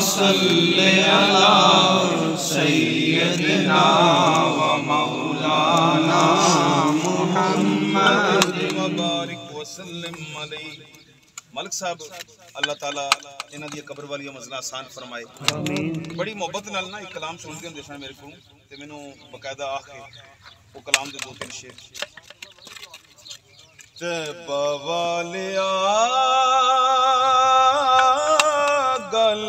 सल्ले अला सय्यदिना व मौलाना मुहम्मद व बारिक व सल्लिम अलैहि। मलिक साहब अल्लाह ताला इन्हां दी कब्र वाली मंज़िलां आसान फरमाए। बड़ी मोहब्बत नाल ना एक कलाम सुनदे हुंदे सन मेरे को ते मैनू बकायदा आखे वो कलाम दे दो तीन शेर ते बवालिया गल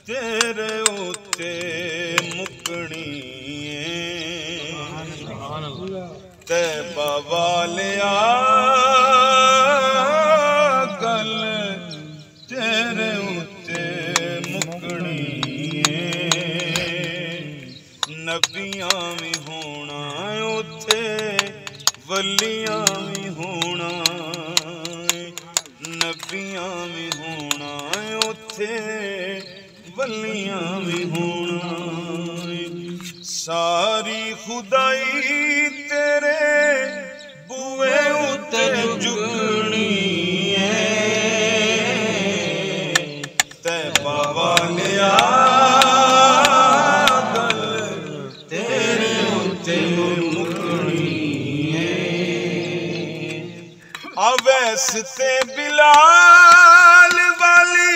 तेरे उत्ते मुकनी ते बवालिया गल तेरे उत्ते मुकनी नबियां भी होना उत्थे वलियां भी होना नबियां भी होना उत्थे वलियां भी होना सारी खुदाई तेरे बुए उत्ते झुकनी ते बवालिया गल तेरे उत्ते मुकनी अवैस ते बिलाल वाली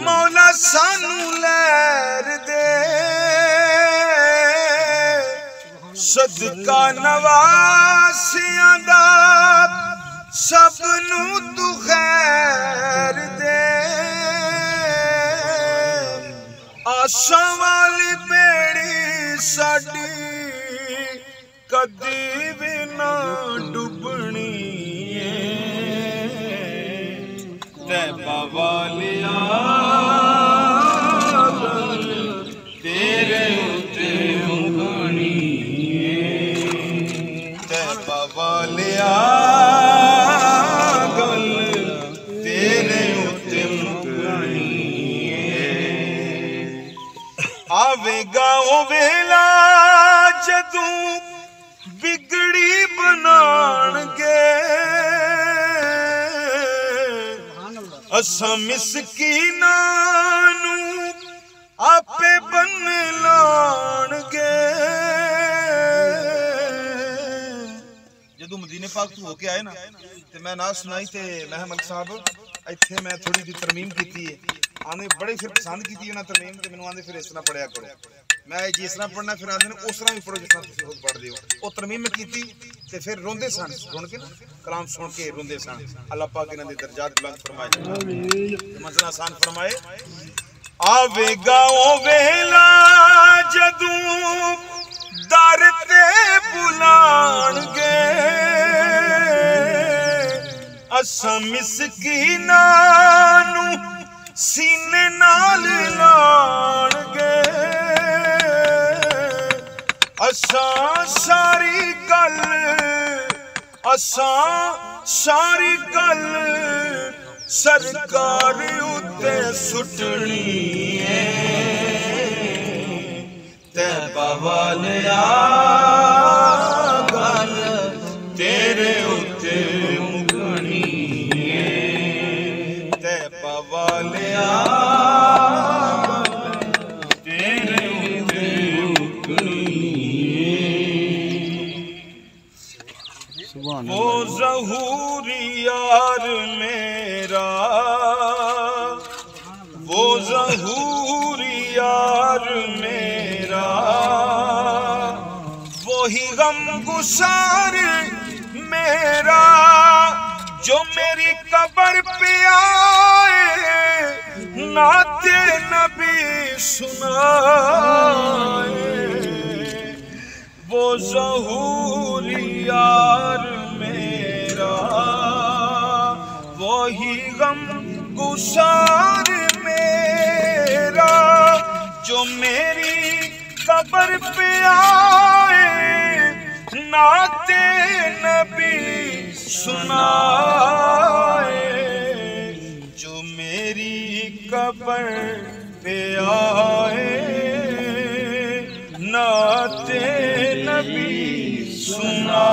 मौला सानू लैर दे सदका नवासियां दा सबनू तू खैर दे आशां वाली बेड़ी साडी कदी भी ना डुबनी ते बवालिया तेरे उत्ते मुकनी ते बवालिया गल तेरे उत्ते मुकनी आवेगा ओ वेला जदू बिगड़ी बनाणगे असां मिसकीनां नू आपे बन लाणगे जदों मदीने पाक तो होके आए ना ते मैं ना सुनाई ते महमद साहब इत्थे मैं थोड़ी जी तरमीम कीती है आने बड़े फिर पसंद की उन्हें तरमीम तो मैंने आते फिर इस तरह पढ़िया करो मैं जिस तरह पढ़ना फिर आते उस तरह भी पढ़ो जिस तरह तुम खुद पढ़ते हो वो तरमीम में की ते फिर रोंदे सन सुन के ना कलाम सुन के रोंदे सन अल्लाह पाक इन्हां दे दर्जात बुलंद फरमाए मंज़िल आसान फरमाए आवेगा ओ वेला जदूं दर ते बुलाणगे असां मिसकीनां नू सीने नाल लाणगे असां सारी गल सरकार उत्ते सुटनी ते बवालिया गल तेरे उत्ते मुकनी ते बवालिया तेरे उत्ते मुकनी वो ज़हूरी यार मेरा वो ज़हूरी यार मेरा वही गम गुसार मेरा जो मेरी कब्र पे आए नाते नबी सुनाए वो ज़हूरी यार मेरा वही गम गुसार मेरा जो मेरी कब्र पे आए नाते नबी सुनाए जो मेरी कब्र पे आए नाते नबी सुना